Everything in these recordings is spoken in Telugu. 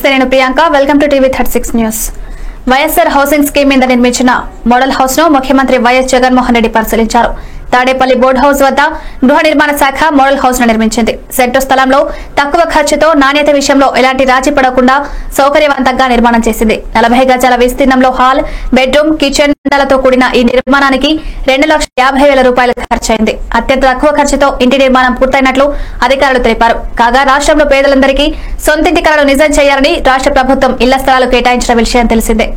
నమస్తే, నేను Priyanka. Welcome to TV 36 news. YSR housing scheme మీద నిర్మించిన మోడల్ హౌస్ ను ముఖ్యమంత్రి వైఎస్ జగన్మోహన్ రెడ్డి పరిశీలించారు. తాడేపల్లి బోర్డు హౌస్ వద్ద గృహ నిర్మాణ శాఖ మోడల్ హౌస్ ను నిర్మించింది. సెంటు స్థలంలో తక్కువ ఖర్చుతో నాణ్యత విషయంలో ఎలాంటి రాజీ పడకుండా సౌకర్యవంతంగా నిర్మాణం చేసింది. 40 గజాల విస్తీర్ణంలో హాల్, బెడ్రూమ్, కిచెన్ లతో కూడిన ఈ నిర్మాణానికి 2,50,000 రూపాయలు ఖర్చయింది. అత్యంత తక్కువ ఖర్చుతో ఇంటి నిర్మాణం పూర్తయినట్లు అధికారులు తెలిపారు. కాగా రాష్ట్రంలో పేదలందరికీ సొంతింటి కలను నిజం చేయాలని రాష్ట్ర ప్రభుత్వం ఇళ్ల స్థలాలు కేటాయించిన విషయం తెలిసిందే.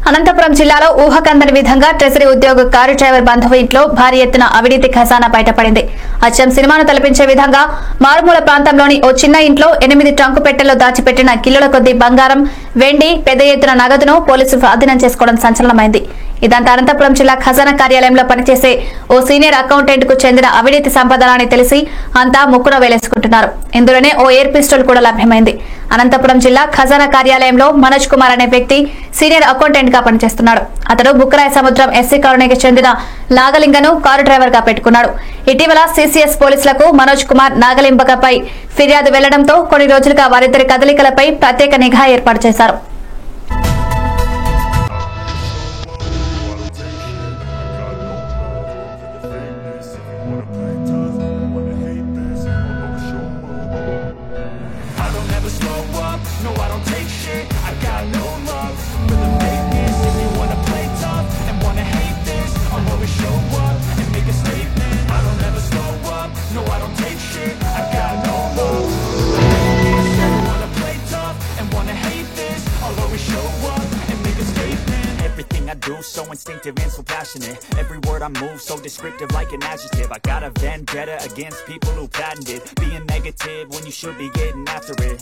అనంతపురం జిల్లాలో ఊహకందని విధంగా ట్రెజరీ ఉద్యోగ కారు డ్రైవర్ బంధువు ఇంట్లో భారీ ఎత్తున అవినీతి ఖజానా బయటపడింది. అచ్చం సినిమాను తలపించే విధంగా మారుమూల ప్రాంతంలోని ఓ చిన్న ఇంట్లో 8 ట్రంకు పెట్టెల్లో దాచిపెట్టిన కిలోల కొద్దీ బంగారం, వెండి, పెద్ద ఎత్తున నగదును పోలీసులు స్వాధీనం చేసుకోవడం సంచలనమైంది. ఇదంతా అనంతపురం జిల్లా ఖజానా కార్యాలయంలో పనిచేసే ఓ సీనియర్ అకౌంటెంట్ కు చెందిన అవినీతి సంపాదన అని తెలిసి అంతా ముక్కున వేలేసుకుంటున్నారు. ఇందులోనే ఓ ఎయిర్ పిస్టల్ కూడా లభ్యమైంది. అనంతపురం జిల్లా ఖజానా కార్యాలయంలో మనోజ్ కుమార్ అనే వ్యక్తి సీనియర్ అకౌంటెంట్ గా పనిచేస్తున్నాడు. అతడు బుక్కరాయ సముద్రం ఎస్సీ కాలనీకి చెందిన నాగలింగను కారు డ్రైవర్ గా పెట్టుకున్నాడు. ఇటీవల సిసిఎస్ పోలీసులకు మనోజ్ కుమార్ నాగలింబకపై ఫిర్యాదు వెళ్లడంతో కొన్ని రోజులుగా వారిద్దరి కదలికలపై ప్రత్యేక నిఘా ఏర్పాటు చేశారు. So instinctive and so passionate. Every word I move so descriptive like an adjective. I got a vendetta against people who patented being negative when you should be getting after it.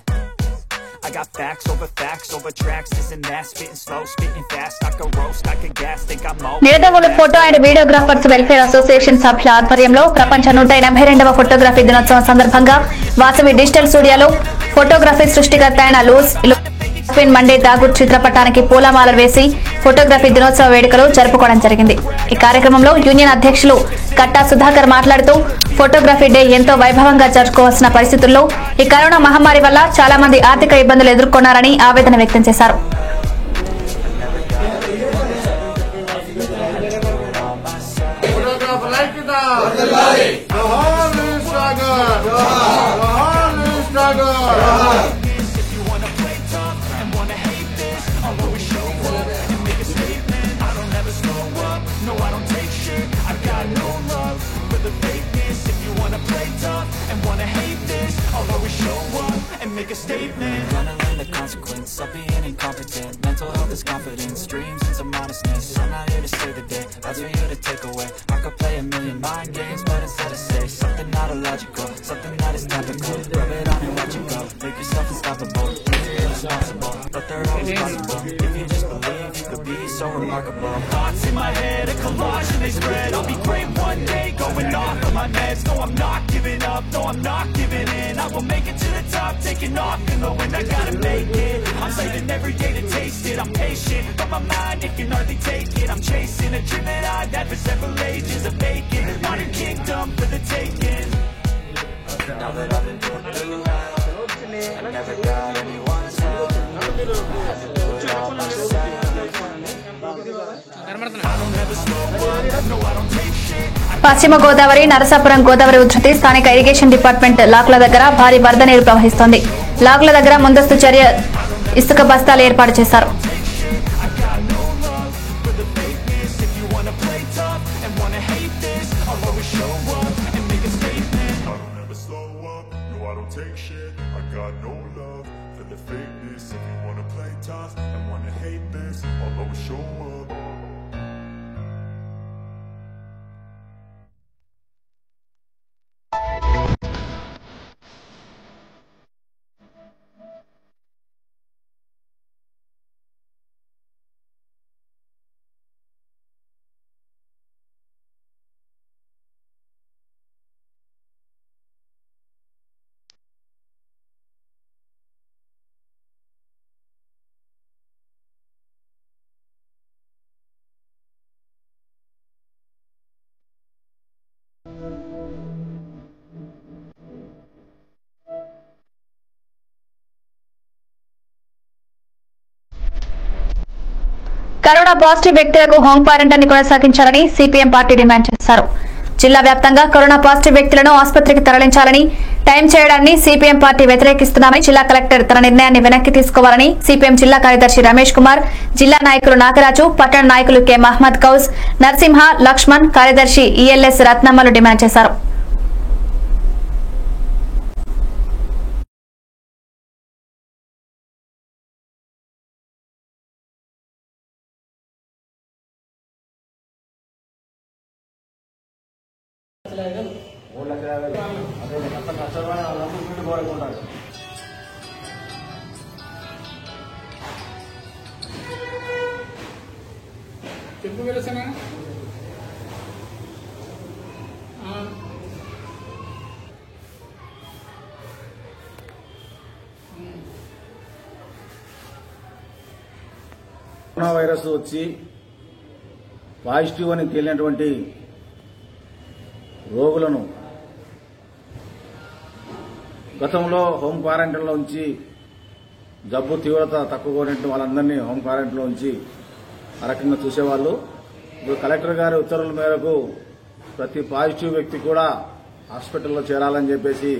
I got facts over tracks, this and that, spitting slow, spitting fast. I could roast, I could gas, think I'm all. Nidadavolu photo and videographers welfare association సభ్యుల ఆధ్వర్యంలో ప్రపంచ 182వ ఫోటోగ్రఫీ దినోత్సవం సందర్భంగా వాసవి డిజిటల్ స్టూడియోలో ఫోటోగ్రఫీ సృష్టికర్త అయిన లూస్ మండే దాగూర్ చిత్రపటానికి పూలమాలలు వేసి ఫోటోగ్రఫీ దినోత్సవ వేడుకలు జరుపుకోవడం జరిగింది. ఈ కార్యక్రమంలో యూనియన్ అధ్యక్షులు కట్టా సుధాకర్ మాట్లాడుతూ ఫోటోగ్రఫీ డే ఎంతో వైభవంగా జరుపుకోవాల్సిన పరిస్థితుల్లో ఈ కరోనా మహమ్మారి వల్ల చాలా మంది ఆర్థిక ఇబ్బందులు ఎదుర్కొన్నారని ఆవేదన వ్యక్తం చేశారు. Make a statement. Gonna learn the consequence of being incompetent. Mental health is confidence, dreams and some honestness. I'm not here to save the day, that's for you to take away. I could play a million mind games, but instead I say something not illogical, something that is topical. Rub it on and watch it go. Make yourself unstoppable. You're irresponsible, but they're always possible. If you just believe, you could be so remarkable. Thoughts in my head, a collage and they spread. I'll be great one day, going off of my meds. No, I'm not giving up, no, I'm not giving in. I will make it to the top, taking off in the wind. I gotta make it. I'm saving every day to taste it. I'm patient, but my mind, it can hardly take it. I'm chasing a dream that I've had for several ages. A vacant modern kingdom for the taking. Now that I've been put through hell, I never got anyone's help. I had to do it all myself. I don't ever slow up, no I don't take shit. పశ్చిమ గోదావరి నరసాపురం గోదావరి ఉధృతి స్థానిక ఇరిగేషన్ డిపార్ట్మెంట్ లాక్ల దగ్గర భారీ వరద నీరు ప్రవహిస్తోంది. లాక్ల దగ్గర ముందస్తు చర్య ఇసుక బస్తాలు ఏర్పాటు చేశారు. Take shit. yeah, I got no love for the fakeness. If you wanna play tough and wanna hate this, I'll always show up. Corona positive వ్యక్తులకు హోం క్వారంటైన్ కొనసాగించాలని సిపిఎం పార్టీ డిమాండ్ చేశారు. జిల్లా వ్యాప్తంగా కరోనా పాజిటివ్ వ్యక్తులను ఆసుపత్రికి తరలించాలని టైం చేయడాన్ని సిపిఎం పార్టీ వ్యతిరేకిస్తున్నామని జిల్లా కలెక్టర్ తన నిర్ణయాన్ని వెనక్కి తీసుకోవాలని సిపిఎం జిల్లా కార్యదర్శి రమేష్ కుమార్, జిల్లా నాయకులు నాగరాజు, పట్టణ నాయకులు కె మహ్మద్ కౌజ్, నరసింహ, లక్ష్మణ్, కార్యదర్శి ఈఎల్ఎస్ రత్నమ్మలు డిమాండ్ చేశారు. చెప్పు వెలసనా కరోనా వైరస్ వచ్చి పాజిటివ్ అని తేలినటువంటి రోగులను గతంలో హోమ్ క్వారంటైన్లో ఉంచి జబ్బు తీవ్రత తక్కువగా ఉన్నట్టు వాళ్ళందరినీ హోమ్ క్వారంటైన్లో ఉంచి ఆ రకంగా చూసేవాళ్ళు. ఇప్పుడు కలెక్టర్ గారి ఉత్తర్వుల మేరకు ప్రతి పాజిటివ్ వ్యక్తి కూడా హాస్పిటల్లో చేరాలని చెప్పేసి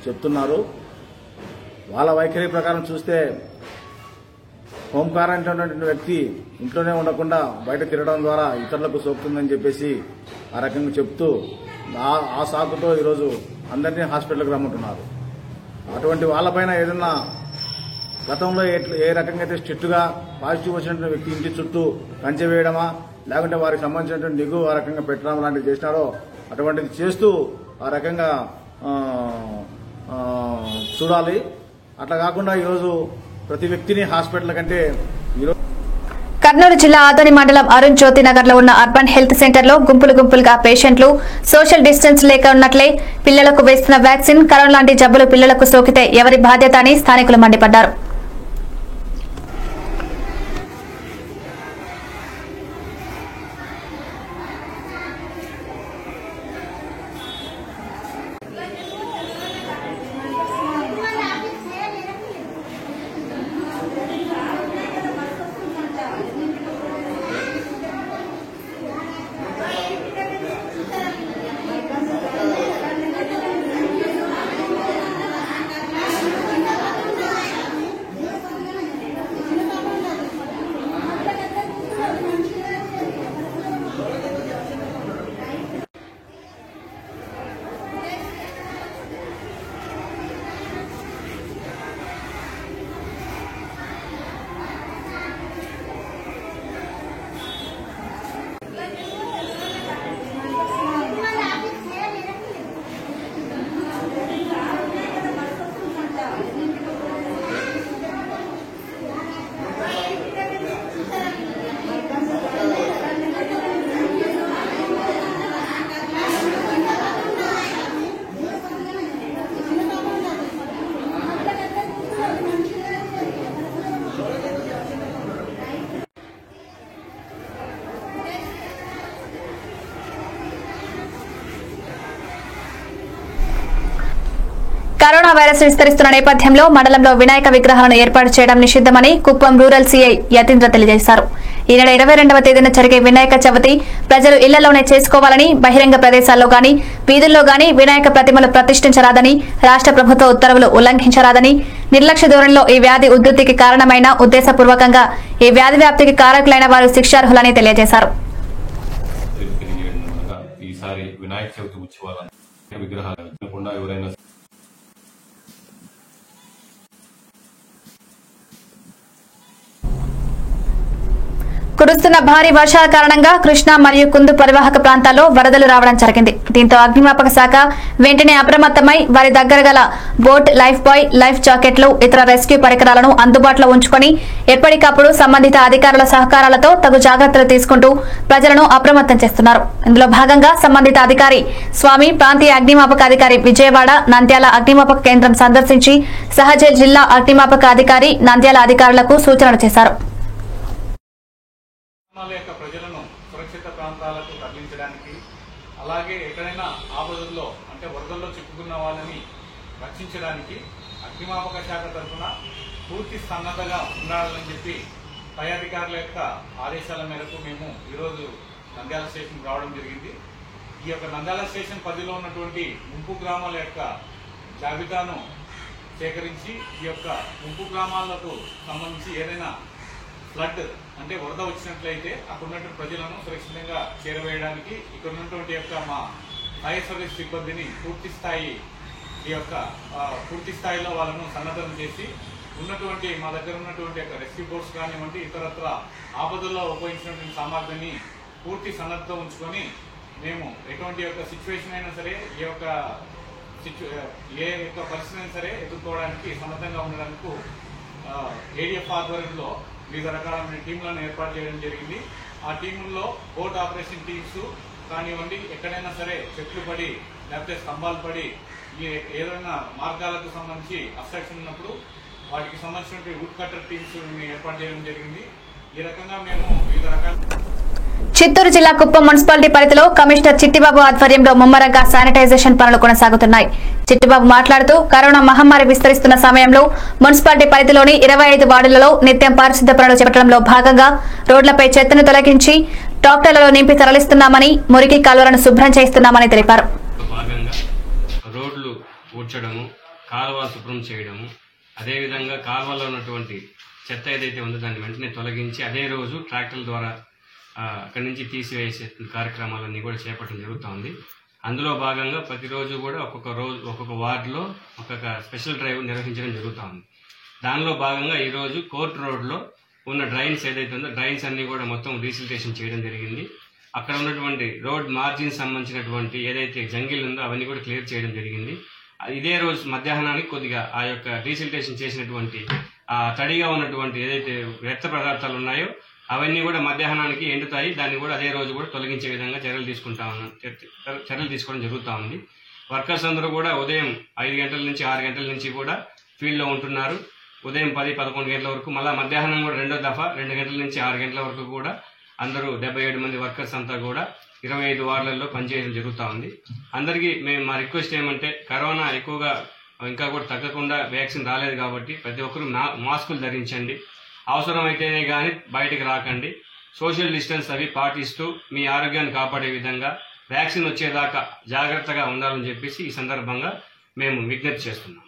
చెప్తున్నారు. వాళ్ళ వైఖరి ప్రకారం చూస్తే హోమ్ క్వారంటైన్ ఉన్నటువంటి వ్యక్తి ఇంట్లోనే ఉండకుండా బయట తిరగడం ద్వారా ఇతరులకు సోకుతుందని చెప్పేసి ఆ రకంగా చెప్తూ ఆ సాకుతో ఈరోజు అందరినీ హాస్పిటల్కి రమ్మంటున్నారు. అటువంటి వాళ్ళపైన ఏదన్నా గతంలో ఏ రకంగా అయితే స్ట్రిక్ట్గా పాజిటివ్ వచ్చినటువంటి వ్యక్తి ఇంటి చుట్టూ కంచె వేయడమా లేకుంటే వారికి సంబంధించినటువంటి నిఘు ఆ రకంగా పెట్టడం లాంటివి చేసినారో అటువంటిది చేస్తూ ఆ రకంగా చూడాలి. అట్లా కాకుండా ఈరోజు ప్రతి వ్యక్తిని హాస్పిటల్ కంటే కర్నూలు జిల్లా ఆదోని మండలం అరుణ్ జ్యోతి నగర్ లో ఉన్న అర్బన్ హెల్త్ సెంటర్ లో గుంపులుగా పేషెంట్లు సోషల్ డిస్టెన్స్ లేక ఉన్నట్లే పిల్లలకు వేస్తున్న వ్యాక్సిన్ కరోనా లాంటి జబ్బులు పిల్లలకు సోకితే ఎవరి బాధ్యత అని స్థానికులు మండిపడ్డారు. కరోనా వైరస్ విస్తరిస్తున్న నేపథ్యంలో మండలంలో వినాయక విగ్రహాలను ఏర్పాటు చేయడం నిషిద్దమని కుప్పం రూరల్ సీఐ యతీంద్ర తెలియజేశారు. ఈ నెల 22వ తేదీన జరిగే వినాయక చవితి ప్రజలు ఇళ్లలోనే చేసుకోవాలని, బహిరంగ ప్రదేశాల్లో గాని వీధుల్లో గాని వినాయక ప్రతిమలు ప్రతిష్ఠించరాదని, రాష్ట్ర ప్రభుత్వ ఉత్తర్వులు ఉల్లంఘించరాదని, నిర్లక్ష్య ధోరణిలో ఈ వ్యాధి ఉధృతికి కారణమైన ఉద్దేశపూర్వకంగా ఈ వ్యాధి వ్యాప్తికి కారకులైన వారు శిక్షార్హులని తెలియజేశారు. ఈసారి వినాయక చవితి ఉత్సవాలను విగ్రహాలు ఎవరైనా కురుస్తున్న భారీ వర్షాల కారణంగా కృష్ణా మరియు కుందు పరివాహక ప్రాంతాల్లో వరదలు రావడం జరిగింది. దీంతో అగ్నిమాపక శాఖ వెంటనే అప్రమత్తమై వారి దగ్గర గల బోట్, లైఫ్ బాయ్, లైఫ్ జాకెట్లు, ఇతర రెస్క్యూ పరికరాలను అందుబాటులో ఉంచుకుని ఎప్పటికప్పుడు సంబంధిత అధికారుల సహకారాలతో తగు జాగ్రత్తలు తీసుకుంటూ ప్రజలను అప్రమత్తం చేస్తున్నారు. ఇందులో భాగంగా సంబంధిత అధికారి స్వామి, ప్రాంతీయ అగ్నిమాపక అధికారి విజయవాడ, నంద్యాల అగ్నిమాపక కేంద్రం సందర్శించి సహజ జిల్లా అగ్నిమాపక అధికారి నంద్యాల అధికారులకు సూచనలు చేశారు. ప్రజలను సురక్షిత ప్రాంతాలకు తరలించడానికి, అలాగే ఎక్కడైనా ఆపదల్లో అంటే వరదల్లో చిక్కుకున్న వాళ్ళని రక్షించడానికి అగ్నిమాపక శాఖ తరఫున పూర్తి సన్నద్ధగా ఉండాలని చెప్పి పై అధికారుల యొక్క ఆదేశాల మేరకు మేము ఈరోజు నంద్యాల స్టేషన్ రావడం జరిగింది. ఈ యొక్క నంద్యాల స్టేషన్ పరిధిలో ఉన్నటువంటి ముంపు గ్రామాల యొక్క జాబితాను సేకరించి ఈ యొక్క ముంపు గ్రామాలకు సంబంధించి ఏదైనా ఫ్లడ్ అంటే వరద వచ్చినట్లయితే అక్కడ ఉన్నటువంటి ప్రజలను సురక్షితంగా చేరవేయడానికి ఇక్కడ ఉన్నటువంటి యొక్క మా ఫైర్ సర్వీస్ సిబ్బందిని పూర్తి స్థాయిలో వాళ్ళను సన్నద్ధం చేసి ఉన్నటువంటి మా దగ్గర ఉన్నటువంటి యొక్క రెస్క్యూ బోట్స్ కానివ్వండి, ఇతరత్ర ఆపదల్లో ఉపయోగించినటువంటి సామాగ్రిని పూర్తి సన్నద్ధం ఉంచుకొని మేము ఎటువంటి యొక్క సిచ్యువేషన్ అయినా సరే ఏ యొక్క పరిస్థితి అయినా సరే ఎదుర్కోవడానికి సన్నద్ధంగా ఉండడానికి ఏడీఎఫ్ ఆధ్వర్యంలో వివిధ రకాలైన టీంలను ఏర్పాటు చేయడం జరిగింది. ఆ టీముల్లో బోట్ ఆపరేషన్ టీమ్స్ కానివ్వండి, ఎక్కడైనా సరే చెట్లు పడి లేకపోతే స్తంభాలు పడి ఏదైనా మార్గాలకు సంబంధించి అబ్స్ట్రక్షన్ ఉన్నప్పుడు వాటికి సంబంధించినటువంటి వుడ్ కట్టర్ టీమ్స్ ఏర్పాటు చేయడం జరిగింది. ఈ రకంగా మేము వివిధ రకాల చిత్తూరు జిల్లా కుప్పం మున్సిపాలిటీ పరిధిలో కమిషనర్ చిట్టిబాబు ఆధ్వర్యంలో ముమ్మరంగా శానిటైజేషన్ పనులు కొనసాగుతున్నాయి. చిట్టిబాబు మాట్లాడుతూ కరోనా మహమ్మారి విస్తరిస్తున్న సమయంలో మున్సిపాలిటీ పరిధిలోని 25 వార్డులలో నిత్యం పారిశుద్ధ్య పనులు చేపట్టడంలో భాగంగా రోడ్లపై చెత్తను తొలగించి ట్రాక్టర్లలో నింపి తరలిస్తున్నామని, మురికి కాలువలను శుభ్రం చేస్తున్నామని తెలిపారు. రోడ్లు ఊడ్చడము, కాలువలు శుభ్రం చేయడము, అదేవిధంగా కాలువలో ఉన్నటువంటి చెత్త ఏదైతే ఉందో దాన్ని వెంటనే తొలగించి అదే రోజు ట్రాక్టర్ల ద్వారా అక్కడి నుంచి తీసివేసే కార్యక్రమాలన్నీ కూడా చేపట్టడం జరుగుతోంది. అందులో భాగంగా ప్రతిరోజు కూడా ఒక్కొక్క వార్డులో ఒక్కొక్క స్పెషల్ డ్రైవ్ నిర్వహించడం జరుగుతోంది. దానిలో భాగంగా ఈరోజు కోర్ట్ రోడ్లో ఉన్న డ్రైన్స్ ఏదైతే ఉందో డ్రైన్స్ అన్నీ కూడా మొత్తం రీసిల్టేషన్ చేయడం జరిగింది. అక్కడ ఉన్నటువంటి రోడ్ మార్జిన్ సంబంధించినటువంటి ఏదైతే జంగిల్ ఉందో అవన్నీ కూడా క్లియర్ చేయడం జరిగింది. ఇదే రోజు మధ్యాహ్నానికి కొద్దిగా ఆ యొక్క రీసిల్టేషన్ చేసినటువంటి తడిగా ఉన్నటువంటి ఏదైతే వ్యర్థ పదార్థాలు ఉన్నాయో అవన్నీ కూడా మధ్యాహ్నానికి ఎండుతాయి. దాన్ని కూడా అదే రోజు కూడా తొలగించే విధంగా చర్యలు తీసుకోవడం జరుగుతూ ఉంది. వర్కర్స్ అందరూ కూడా ఉదయం 5 గంటల నుంచి 6 గంటల నుంచి కూడా ఫీల్డ్లో ఉంటున్నారు. ఉదయం 10-11 గంటల వరకు, మళ్ళీ మధ్యాహ్నం కూడా 2వ దఫా 2 గంటల నుంచి 6 గంటల వరకు కూడా అందరూ 77 మంది వర్కర్స్ అంతా కూడా 25 వార్డులలో పనిచేయడం జరుగుతూ ఉంది. అందరికీ మా రిక్వెస్ట్ ఏమంటే కరోనా ఎక్కువగా ఇంకా కూడా తగ్గకుండా వ్యాక్సిన్ రాలేదు కాబట్టి ప్రతి ఒక్కరూ మాస్కులు ధరించండి. అవసరమైతేనే కానీ బయటికి రాకండి. సోషల్ డిస్టెన్స్ అవి పాటిస్తూ మీ ఆరోగ్యాన్ని కాపాడే విధంగా వ్యాక్సిన్ వచ్చేదాకా జాగ్రత్తగా ఉండాలని చెప్పేసి ఈ సందర్భంగా మేము విజ్ఞప్తి చేస్తున్నాం.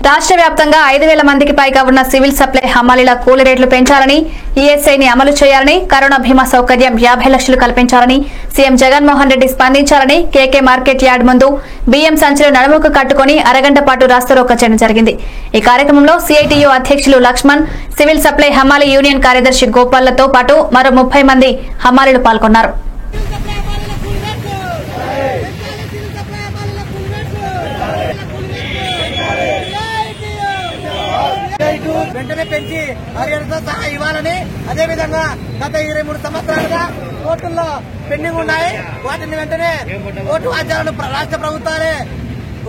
రాష్ట్ర వ్యాప్తంగా 5,000 మందికి పైగా ఉన్న సివిల్ సప్లై హమాలీల కూలీ రేట్లు పెంచాలని, ఈఎస్ఐని అమలు చేయాలని, కరోనా బీమా సౌకర్యం 50 లక్షలు కల్పించాలని సీఎం జగన్మోహన్ రెడ్డి స్పందించాలని కేకే మార్కెట్ యార్డ్ ముందు బియ్యం సంచులు నడుముకు కట్టుకుని అరగంట పాటు రాస్తారోకో చేయడం జరిగింది. ఈ కార్యక్రమంలో సిఐటియు అధ్యక్షులు లక్ష్మణ్, సివిల్ సప్లై హమాలీ యూనియన్ కార్యదర్శి గోపాల్లతో పాటు మరో 30 మంది హమాలీలు పాల్గొన్నారు. వెంటనే పెంచి అరగంటతో సహా ఇవ్వాలని, అదేవిధంగా గత 23 సంవత్సరాలుగా కోర్టుల్లో పెండింగ్ ఉన్నాయి. వాటిని వెంటనే కోర్టు వాద్యాలను రాష్ట్ర ప్రభుత్వాలే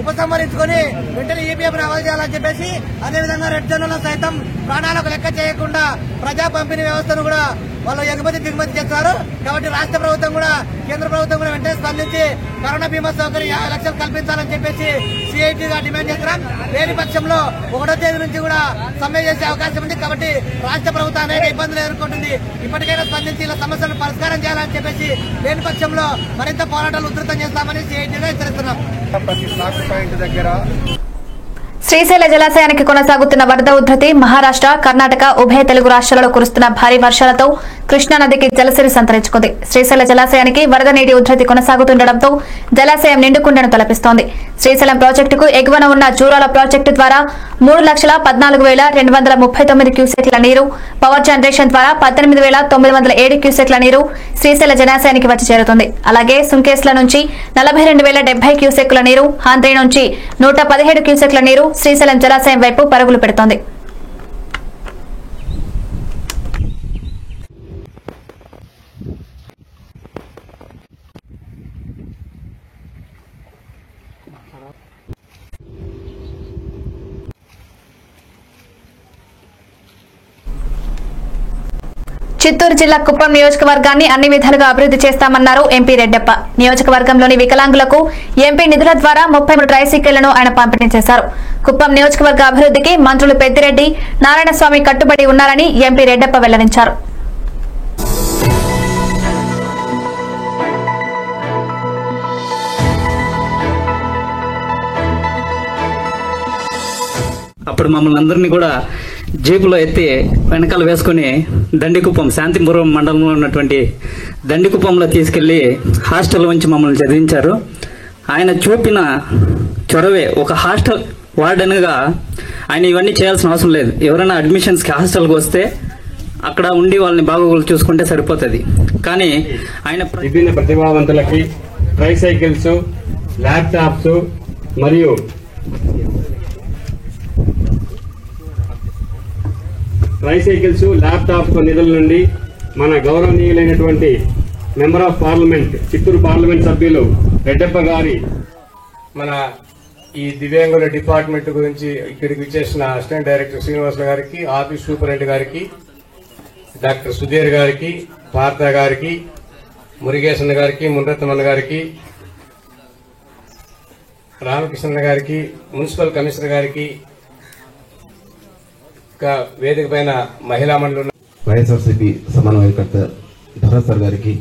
ఉపసంహరించుకొని వెంటనే ఈపీఎఫ్ అమలు చేయాలని చెప్పేసి, అదేవిధంగా రెడ్ జోన్లలో సైతం ప్రాణాలకు లెక్క చేయకుండా ప్రజా పంపిణీ వ్యవస్థను కూడా వాళ్ళు ఎగుమతి దిగుమతి చేస్తారు. కాబట్టి రాష్ట్ర ప్రభుత్వం కూడా కేంద్ర ప్రభుత్వం కూడా వెంటనే స్పందించి కరోనా బీమా సౌకర్యం 50 లక్షలు కల్పించాలని చెప్పేసి సిఐటిగా డిమాండ్ చేస్తున్నాం. లేని పక్షంలో 1వ తేదీ నుంచి కూడా సమ్మె చేసే అవకాశం ఉంది. కాబట్టి రాష్ట్ర ప్రభుత్వం అనేక ఇబ్బందులు ఎదుర్కొంటుంది. ఇప్పటికైనా స్పందించి ఇలా సమస్యలను పరిష్కారం చేయాలని చెప్పేసి లేని పక్షంలో మరింత పోరాటాలు ఉధృతం చేస్తామని సిఐటిగా హెచ్చరిస్తున్నాం. ప్రతి స్టాక్ పాయింట్ దగ్గర శ్రీశైల జలాశయానికి కొనసాగుతున్న వరద ఉధృతి మహారాష్ట్ర, కర్ణాటక, ఉభయ తెలుగు రాష్ట్రాలలో కురుస్తున్న భారీ వర్షాలతో కృష్ణానదికి జలసిరి సంతరించుకుంది. శ్రీశైల జలాశయానికి వరద నీటి ఉధృతి కొనసాగుతుండటంతో జలాశయం నిండుకుండను తలపిస్తోంది. శ్రీశైలం ప్రాజెక్టుకు ఎగువన ఉన్న జూరాల ప్రాజెక్టు ద్వారా 3,14,239 క్యూసెక్ల నీరు, పవర్ జనరేషన్ ద్వారా 18,907 క్యూసెక్ల నీరు శ్రీశైల జలాశయానికి వచ్చి చేరుతుంది. అలాగే సుంకేస్ల నుంచి 42,070 క్యూసెక్ల నీరు, హాంద్రి నుంచి 117 క్యూసెక్ల నీరు శ్రీశైలం జలాశయం వైపు పరుగులు పెడుతోంది. చిత్తూరు జిల్లా కుప్పం నియోజకవర్గాన్ని అన్ని విధాలుగా అభివృద్ధి చేస్తామన్నారు ఎంపీ రెడ్డప్ప. నియోజకవర్గంలోని వికలాంగులకు ఎంపీ నిధుల ద్వారా 33 ట్రైసైకిళ్లను ఆయన పంపిణీ చేశారు. కుప్పం నియోజకవర్గ అభివృద్ధికి మంత్రులు పెద్దిరెడ్డి, నారాయణస్వామి కట్టుబడి ఉన్నారని ఎంపీ రెడ్డప్ప వెల్లడించారు. అప్పుడు మమ్మల్ని అందరినీ కూడా జీపులో ఎత్తి వెనకాల వేసుకుని దండికుప్పం, శాంతిపురం మండలంలో ఉన్నటువంటి దండికుప్పంలో తీసుకెళ్లి హాస్టల్ నుంచి మమ్మల్ని చదివించారు. ఆయన చూపిన చొరవే ఒక హాస్టల్ వార్డెన్గా ఆయన ఇవన్నీ చేయాల్సిన అవసరం లేదు. ఎవరైనా అడ్మిషన్స్కి హాస్టల్కి వస్తే అక్కడ ఉండి వాళ్ళని బాగోగులు చూసుకుంటే సరిపోతుంది. కానీ ఆయన విభిన్న ప్రతిభావంతులకి ట్రైసైకిల్స్, ల్యాప్టాప్స్ మరియు ట్రైసైకిల్స్, ల్యాప్టాప్స్ నిధుల నుండి మన గౌరవనీయులైనటువంటి member of parliament, Chittoor parliament సభ్యులు రెడ్డప్ప గారి మన ఈ దివ్యాంగుల డిపార్ట్మెంట్ గురించి ఇక్కడికి విచ్చేసిన అసిస్టెంట్ డైరెక్టర్ శ్రీనివాసులు గారికి, ఆఫీస్ సూపరింటెండెంట్ గారికి, డాక్టర్ సుధీర్ గారికి, పార్థ గారికి, మురుగేశన్ గారికి, మునరత్నమన్న గారికి, రామకృష్ణ గారికి, మున్సిపల్ కమిషనర్ గారికి, వేదిక పైన మహిళా మండలి వైఎస్ఆర్సీపీ సమన్వయకర్త భరత్ సార్ గారికి,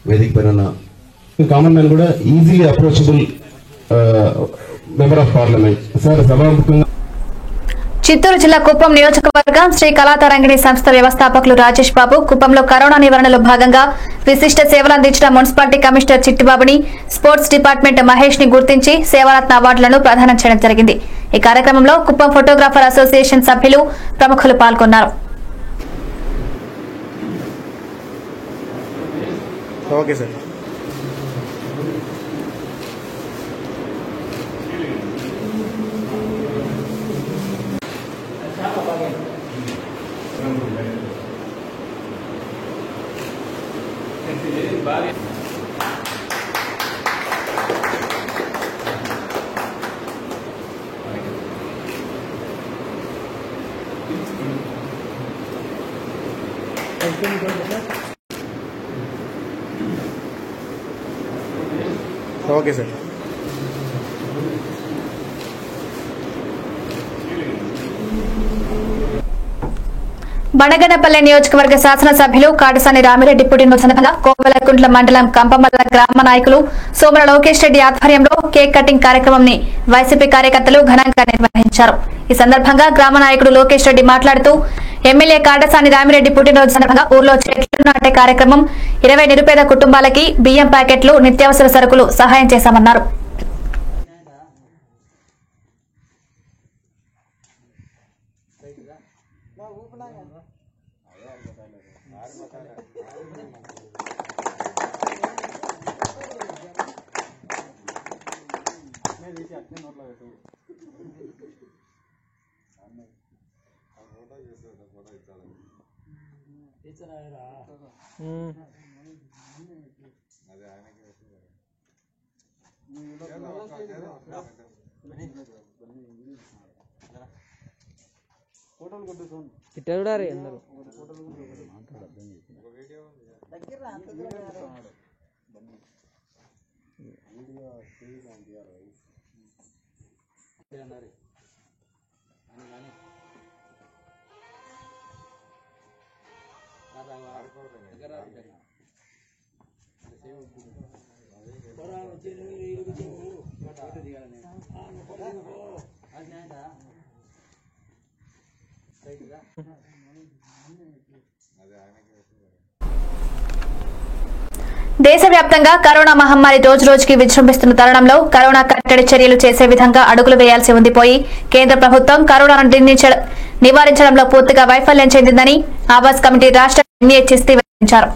వేదిక పైన కామన్ మ్యాన్ కూడా easily approachable member of parliament sir సభాముఖంగా. చిత్తూరు జిల్లా కుప్పం నియోజకవర్గం శ్రీ కళాతరంగిణి సంస్థ వ్యవస్థాపకులు రాజేష్ బాబు కుప్పంలో కరోనా నివారణలో భాగంగా విశిష్ట సేవలు అందించిన మున్సిపాలిటీ కమిషనర్ చిట్టిబాబుని, స్పోర్ట్స్ డిపార్ట్మెంట్ మహేష్ ని గుర్తించి సేవారత్న అవార్డులను ప్రదానం చేయడం జరిగింది. ఈ కార్యక్రమంలో కుప్పం ఫోటోగ్రాఫర్ అసోసియేషన్ సభ్యులు, ప్రముఖులు పాల్గొన్నారు. Okay sir. Okay sir. Banaganapalle నియోజకవర్గ శాసనసభ్యులు కాటసాని రామిరెడ్డి పుట్టినరోజు సందర్భంగా కోవెలకుంట్ల మండలం కంపమల్ల గ్రామ నాయకులు సోమల లోకేష్ రెడ్డి ఆధ్వర్యంలో కేక్ కటింగ్ కార్యక్రమాన్ని వైసీపీ కార్యకర్తలు ఘనంగా నిర్వహించారు. ఈ సందర్భంగా గ్రామ నాయకుడు లోకేష్ రెడ్డి మాట్లాడుతూ ఎమ్మెల్యే కాటసాని రామిరెడ్డి పుట్టినరోజు సందర్భంగా ఊర్లో చెట్లు నాటే కార్యక్రమం, 20 నిరుపేద కుటుంబాలకి బియ్యం ప్యాకెట్లు, నిత్యావసర సరుకులు సహాయం చేశామన్నారు. ఇట్లా కూడా అందరూ దేశవ్యాప్తంగా కరోనా మహమ్మారి రోజు రోజుకి విజృంభిస్తున్న తరుణంలో కరోనా కట్టడి చర్యలు చేసే విధంగా అడుగులు వేయాల్సి ఉండిపోయి కేంద్ర ప్రభుత్వం కరోనాను నివారించడంలో పూర్తిగా వైఫల్యం చెందిందని ఆవాస్ కమిటీ రాష్ట్ర ఎన్ఏహెచ్ఎస్టీ వెల్లడించారు.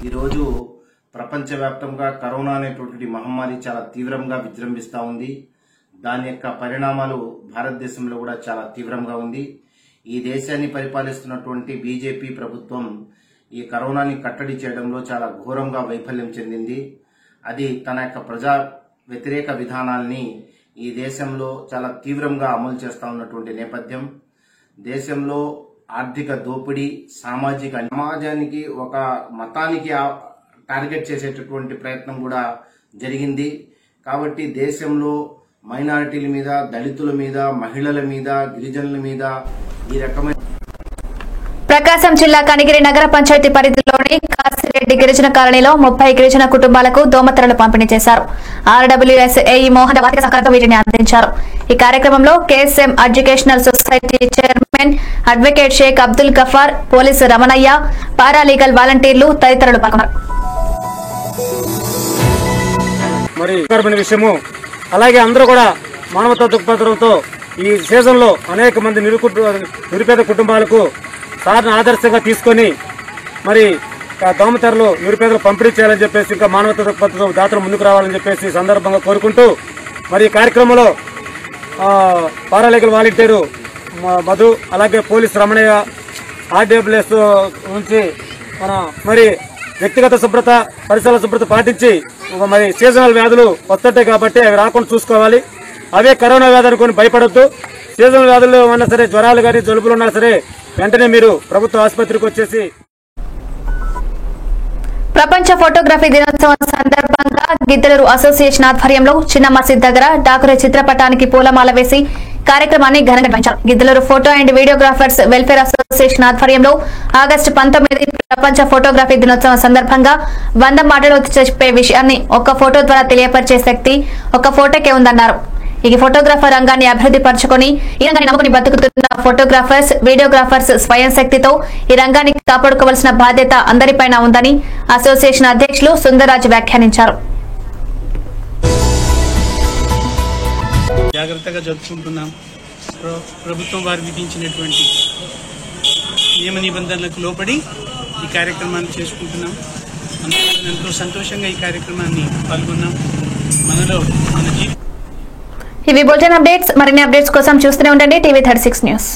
ఈరోజు ప్రపంచవ్యాప్తంగా కరోనా అనేటువంటి మహమ్మారి చాలా తీవ్రంగా విజృంభిస్తా ఉంది. దాని యొక్క పరిణామాలు భారతదేశంలో కూడా చాలా తీవ్రంగా ఉంది. ఈ దేశాన్ని పరిపాలిస్తున్నటువంటి బీజేపీ ప్రభుత్వం ఈ కరోనాని కట్టడి చేయడంలో చాలా ఘోరంగా వైఫల్యం చెందింది. అది తన యొక్క ప్రజా వ్యతిరేక విధానాల్ని ఈ దేశంలో చాలా తీవ్రంగా అమలు చేస్తా ఉన్నటువంటి నేపథ్యం. దేశంలో ఆర్థిక దోపిడీ, సమాజానికి ఒక మతానికి టార్గెట్ చేసేటటువంటి ప్రయత్నం కూడా జరిగింది. కాబట్టి దేశంలో మైనారిటీల మీద, దళితుల మీద, మహిళల మీద, గిరిజనుల మీద ఈ రకమైన ప్రకాశం జిల్లా కనిగిరి నగర పంచాయతీ పరిధిలోని కాసిరెడ్డి గిరిజన కాలనీలో 30 గిరిజన కుటుంబాలకు దోమతెరలు పంపిణీ చేశారు. ఆర్డబ్ల్యూఎస్ ఏఈ మోహన్ ఆర్థిక సహకారంతో వీటిని అందించారు. ఈ కార్యక్రమంలో KSM educational society chairman advocate Shaik Abdul Gaffar, police Ramanaiah, paralegal వాలంటీర్లు తదితరులు పాల్గొన్నారు. అలాగే అందరూ కూడా మానవతా దృక్పథంతో ఈ సీజన్ లో అనేక మంది నిరుపేద కుటుంబాలకు సార్ని ఆదర్శంగా తీసుకొని మరి దోమతెరలు నిరుపేదలు పంపిణీ చేయాలని చెప్పేసి, ఇంకా మానవతా దృక్పథంతో దాతలు ముందుకు రావాలని చెప్పేసి సందర్భంగా కోరుకుంటూ మరి ఈ కార్యక్రమంలో పారాలీగల్ వాలంటీరు మధు, అలాగే పోలీస్ రమణయ్య, ఆర్డబ్ల్యూఎస్ నుంచి మరి వ్యక్తిగత శుభ్రత, పరిసరాల శుభ్రత పాటించి మరి సీజనల్ వ్యాధులు వస్తుంటాయి కాబట్టి అవి రాకుండా చూసుకోవాలి. అవే కరోనా వ్యాధి అనుకుని భయపడొద్దు. సీజనల్ వ్యాధులు ఉన్నా సరే, జ్వరాలు కానీ జలుబులు ఉన్నా సరే వెంటనే మీరు ప్రభుత్వ ఆసుపత్రికి వచ్చేసి. ప్రపంచ ఫోటోగ్రఫీ దినోత్సవం సందర్భంగా గిద్దలూరు అసోసియేషన్ ఆధ్వర్యంలో చిన్న మసీద్ దగ్గర డాకురే చిత్రపటానికి పూలమాల వేసి కార్యక్రమాన్ని ఘనంగా నిర్వహించారు. Giddalur photo and videographers welfare association ఆధ్వర్యంలో ఆగస్టు 19 ప్రపంచ ఫోటోగ్రఫీ దినోత్సవం సందర్భంగా 100 మాటలు చెప్పే విషయాన్ని ఒక ఫోటో ద్వారా తెలియపరిచే శక్తి ఒక ఫోటోకే ఉందన్నారు. ఈ ఫోటోగ్రాఫర్ రంగాన్ని అభివృద్ధి పరచుకొని ఈ రంగాన్ని నమ్ముకుని బతుకుతున్న ఫోటోగ్రాఫర్స్, వీడియోగ్రాఫర్స్ స్వయం శక్తితో ఈ రంగాన్ని కాపాడుకోవాల్సిన బాధ్యత అందరిపైన ఉందని అసోసియేషన్ అధ్యక్షులు సుందరరాజు వ్యాఖ్యానించారు. జాగ్రత్తగా జరుపుకుంటున్నాం. ప్రభుత్వం వారు విధించినటువంటి నియమ నిబంధనలకు లోబడి ఈ కార్యక్రమాన్ని చేసుకుంటున్నాం. ఎంతో సంతోషంగా ఈ కార్యక్రమాన్ని పాల్గొన్నాం. మనలో ఇవి బులెటిన్ అప్డేట్స్. మరిన్ని అప్డేట్స్ కోసం చూస్తూనే ఉండండి టీవీ 36 న్యూస్.